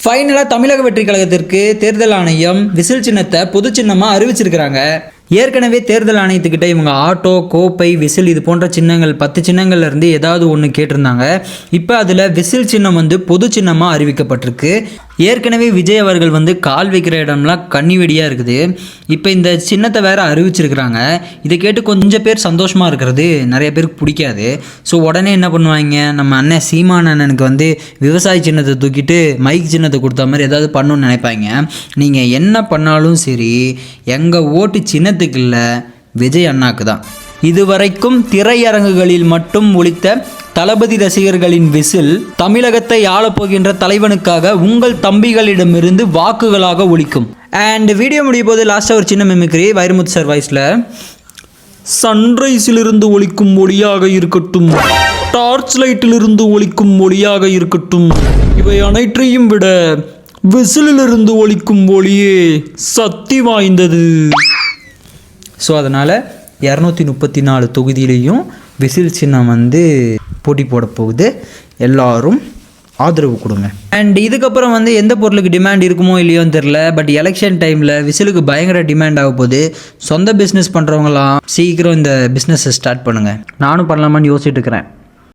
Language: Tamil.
ஃபைனலாக தமிழக வெற்றி கழகத்திற்கு தேர்தல் ஆணையம் விசில் சின்னத்தை பொது சின்னமாக அறிவிச்சிருக்கிறாங்க. ஏற்கனவே தேர்தல் ஆணையத்துக்கிட்ட இவங்க ஆட்டோ, கோப்பை, விசில் இது போன்ற சின்னங்கள் 10 சின்னங்கள்லேருந்து ஏதாவது ஒன்று கேட்டிருந்தாங்க. இப்போ அதில் விசில் சின்னம் பொது சின்னமாக அறிவிக்கப்பட்டிருக்கு. ஏற்கனவே விஜய் அவர்கள் கால் வைக்கிற இடம்லாம் கண்ணி வெடியாக இருக்குது. இப்போ இந்த சின்னத்தை வேற அறிவிச்சிருக்கிறாங்க. இதை கேட்டு கொஞ்சம் பேர் சந்தோஷமாக இருக்கிறது நிறைய பேருக்கு பிடிக்காது. ஸோ உடனே என்ன பண்ணுவாங்க, நம்ம அண்ணன் சீமான் அண்ணனுக்கு விவசாய சின்னத்தை தூக்கிட்டு மைக் சின்னத்தை கொடுத்த மாதிரி ஏதாவது பண்ணணும்னு நினைப்பாங்க. நீங்கள் என்ன பண்ணாலும் சரி, எங்கள் ஓட்டு சின்னத்துக்கு இல்லை, விஜய் அண்ணாக்கு தான். இதுவரைக்கும் திரையரங்குகளில் மட்டும் ஒலித்த தளபதி ரசிகர்களின் விசில் தமிழகத்தை ஆளப்போகின்ற தலைவனுக்காக உங்கள் தம்பிகளிடமிருந்து வாக்குகளாக ஒலிக்கும். அண்ட் வீடியோ முடியும் போது லாஸ்ட்டாக ஒரு சின்ன மிமிக்ரி வைரமுத்து சார் வாய்ஸில், சன்ரைஸிலிருந்து ஒலிக்கும் ஒளியாக இருக்கட்டும், டார்ச் லைட்டிலிருந்து ஒலிக்கும் ஒளியாக இருக்கட்டும், இவை அனைத்தையும் விட விசிலிலிருந்து ஒலிக்கும் ஒளியே சக்தி வாய்ந்தது. ஸோ அதனால் 234 தொகுதியிலையும் விசில் சின்னம் போட்டி போட போகுது. எல்லாரும் ஆதரவு கொடுங்க. அண்ட் இதுக்கப்புறம் எந்த பொருளுக்கு டிமாண்ட் இருக்குமோ இல்லையோன்னு தெரில, பட் எலெக்ஷன் டைமில் விசிலுக்கு பயங்கர டிமாண்ட் ஆக போகுது. சொந்த பிஸ்னஸ் பண்ணுறவங்களாம் சீக்கிரம் இந்த பிஸ்னஸை ஸ்டார்ட் பண்ணுங்கள். நானும் பண்ணலாமான்னு யோசிச்சுட்டு இருக்கிறேன்.